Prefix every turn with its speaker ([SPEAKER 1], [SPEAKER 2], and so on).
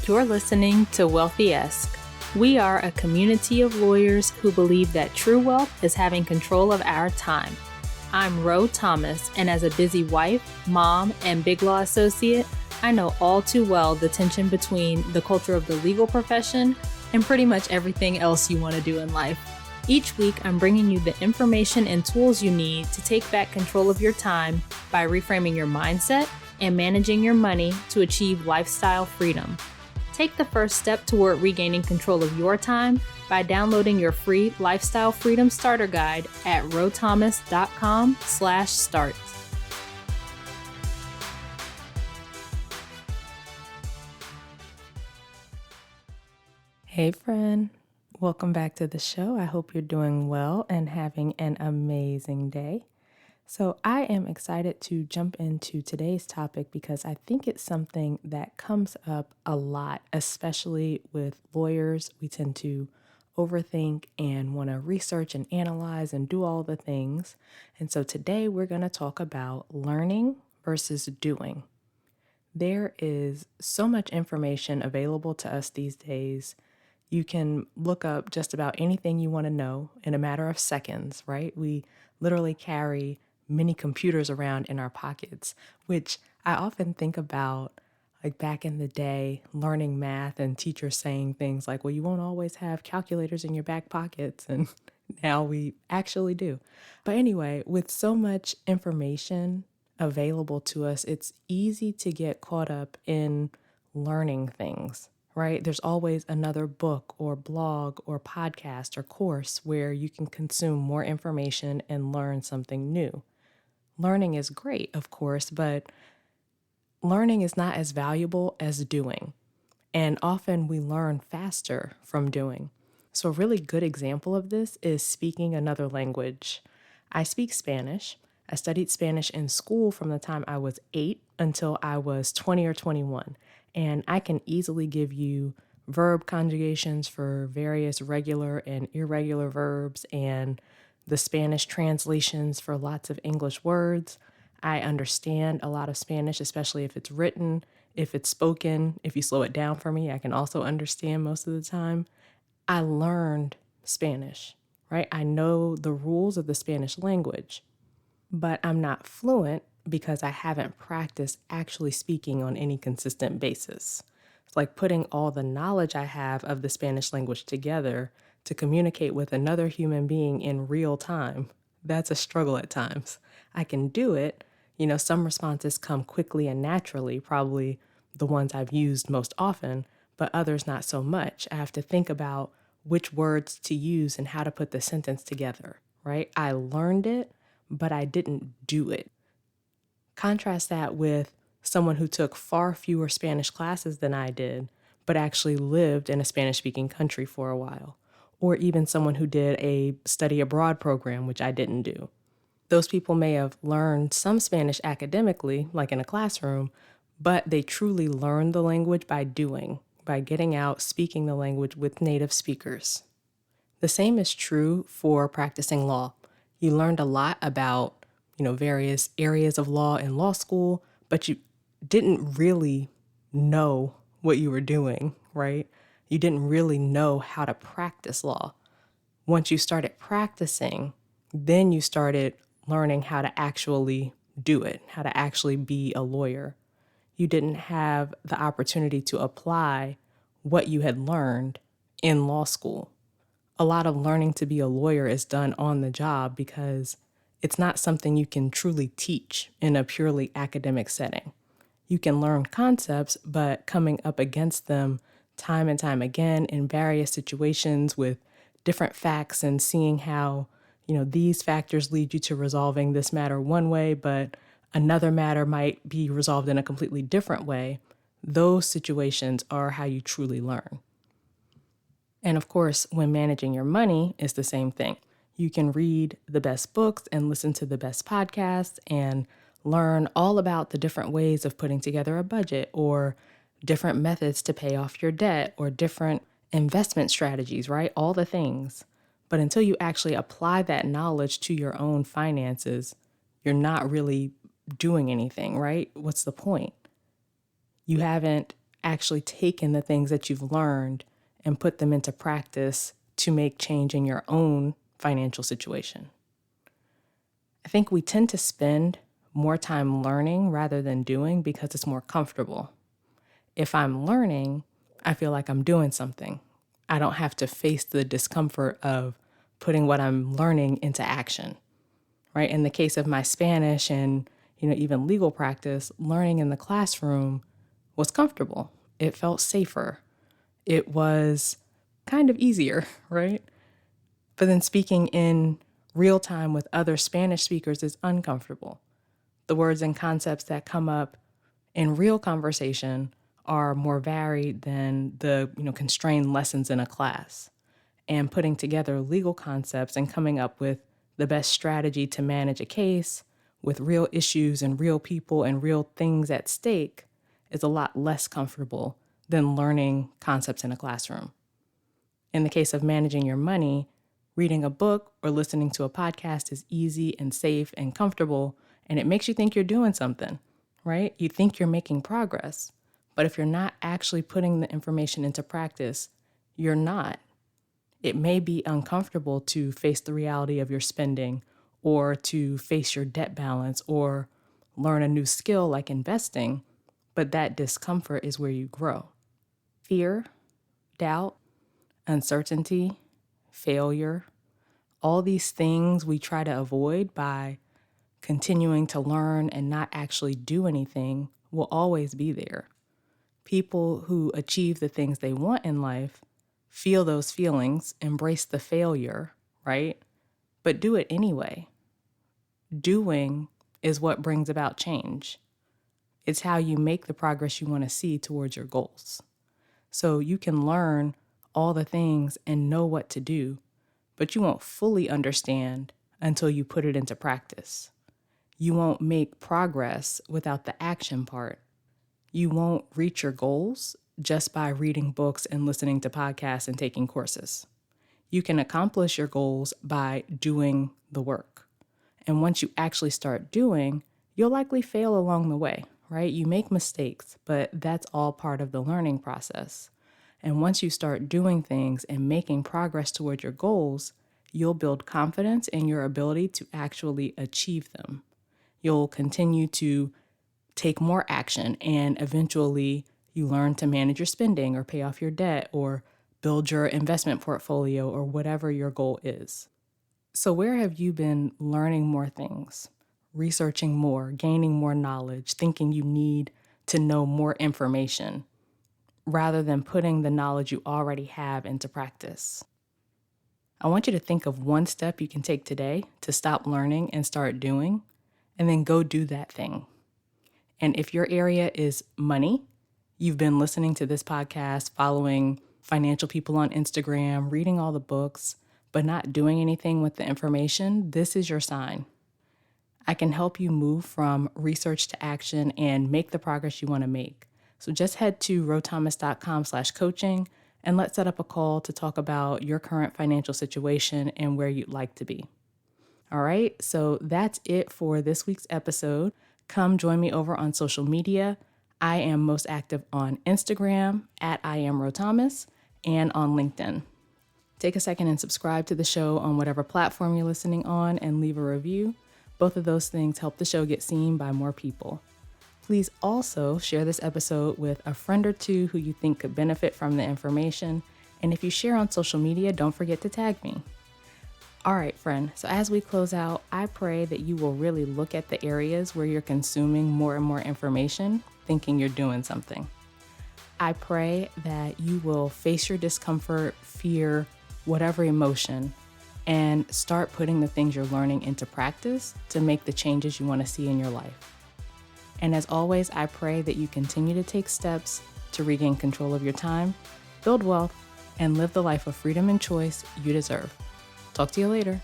[SPEAKER 1] You're listening to Wealthy-esque. We are a community of lawyers who believe that true wealth is having control of our time. I'm Ro Thomas, and as a busy wife, mom, and big law associate, I know all too well the tension between the culture of the legal profession and pretty much everything else you want to do in life. Each week, I'm bringing you the information and tools you need to take back control of your time by reframing your mindset and managing your money to achieve lifestyle freedom. Take the first step toward regaining control of your time by downloading your free Lifestyle Freedom Starter Guide at rothomas.com/start. Hey friend, welcome back to the show. I hope you're doing well and having an amazing day. So I am excited to jump into today's topic because I think it's something that comes up a lot, especially with lawyers. We tend to overthink and want to research and analyze and do all the things. And so today we're going to talk about learning versus doing. There is so much information available to us these days. You can look up just about anything you want to know in a matter of seconds, right? We literally carry many computers around in our pockets, which I often think about, like back in the day, learning math and teachers saying things like, well, you won't always have calculators in your back pockets. And now we actually do. But anyway, with so much information available to us, it's easy to get caught up in learning things, right? There's always another book or blog or podcast or course where you can consume more information and learn something new. Learning is great, of course, but learning is not as valuable as doing. And often we learn faster from doing. So a really good example of this is speaking another language. I speak Spanish. I studied Spanish in school from the time I was 8 until I was 20 or 21. And I can easily give you verb conjugations for various regular and irregular verbs and the Spanish translations for lots of English words. I understand a lot of Spanish, especially if it's written, if it's spoken. If you slow it down for me, I can also understand most of the time. I learned Spanish, right? I know the rules of the Spanish language, but I'm not fluent because I haven't practiced actually speaking on any consistent basis. It's like putting all the knowledge I have of the Spanish language together to communicate with another human being in real time. That's a struggle at times. I can do it. Some responses come quickly and naturally, probably the ones I've used most often, but others not so much. I have to think about which words to use and how to put the sentence together, right? I learned it, but I didn't do it. Contrast that with someone who took far fewer Spanish classes than I did, but actually lived in a Spanish-speaking country for a while, or even someone who did a study abroad program, which I didn't do. Those people may have learned some Spanish academically, like in a classroom, but they truly learned the language by doing, by getting out, speaking the language with native speakers. The same is true for practicing law. You learned a lot about, various areas of law in law school, but you didn't really know what you were doing, right? You didn't really know how to practice law. Once you started practicing, then you started learning how to actually do it, how to actually be a lawyer. You didn't have the opportunity to apply what you had learned in law school. A lot of learning to be a lawyer is done on the job because it's not something you can truly teach in a purely academic setting. You can learn concepts, but coming up against them time and time again in various situations with different facts and seeing how, these factors lead you to resolving this matter one way, but another matter might be resolved in a completely different way. Those situations are how you truly learn. And of course, when managing your money, it's the same thing. You can read the best books and listen to the best podcasts and learn all about the different ways of putting together a budget or different methods to pay off your debt or different investment strategies, right? All the things. But until you actually apply that knowledge to your own finances, you're not really doing anything, right? What's the point? You haven't actually taken the things that you've learned and put them into practice to make change in your own financial situation. I think we tend to spend more time learning rather than doing because it's more comfortable. If I'm learning, I feel like I'm doing something. I don't have to face the discomfort of putting what I'm learning into action, right? In the case of my Spanish and, even legal practice, learning in the classroom was comfortable. It felt safer. It was kind of easier, right? But then speaking in real time with other Spanish speakers is uncomfortable. The words and concepts that come up in real conversation are more varied than the, constrained lessons in a class. And putting together legal concepts and coming up with the best strategy to manage a case with real issues and real people and real things at stake is a lot less comfortable than learning concepts in a classroom. In the case of managing your money, reading a book or listening to a podcast is easy and safe and comfortable, and it makes you think you're doing something, right? You think you're making progress. But if you're not actually putting the information into practice, you're not. It may be uncomfortable to face the reality of your spending or to face your debt balance or learn a new skill like investing, but that discomfort is where you grow. Fear, doubt, uncertainty, failure, all these things we try to avoid by continuing to learn and not actually do anything will always be there. People who achieve the things they want in life feel those feelings, embrace the failure, right? But do it anyway. Doing is what brings about change. It's how you make the progress you want to see towards your goals. So you can learn all the things and know what to do, but you won't fully understand until you put it into practice. You won't make progress without the action part. You won't reach your goals just by reading books and listening to podcasts and taking courses. You can accomplish your goals by doing the work. And once you actually start doing, you'll likely fail along the way, right? You make mistakes, but that's all part of the learning process. And once you start doing things and making progress toward your goals, you'll build confidence in your ability to actually achieve them. You'll continue to take more action, and eventually you learn to manage your spending or pay off your debt or build your investment portfolio or whatever your goal is. So where have you been learning more things, researching more, gaining more knowledge, thinking you need to know more information, rather than putting the knowledge you already have into practice? I want you to think of one step you can take today to stop learning and start doing, and then go do that thing. And if your area is money, you've been listening to this podcast, following financial people on Instagram, reading all the books, but not doing anything with the information, this is your sign. I can help you move from research to action and make the progress you want to make. So just head to rothomas.com/coaching and let's set up a call to talk about your current financial situation and where you'd like to be. All right, so that's it for this week's episode. Come join me over on social media. I am most active on Instagram @IamRoThomas and on LinkedIn. Take a second and subscribe to the show on whatever platform you're listening on and leave a review. Both of those things help the show get seen by more people. Please also share this episode with a friend or two who you think could benefit from the information. And if you share on social media, don't forget to tag me. All right, friend. So as we close out, I pray that you will really look at the areas where you're consuming more and more information, thinking you're doing something. I pray that you will face your discomfort, fear, whatever emotion, and start putting the things you're learning into practice to make the changes you want to see in your life. And as always, I pray that you continue to take steps to regain control of your time, build wealth, and live the life of freedom and choice you deserve. Talk to you later.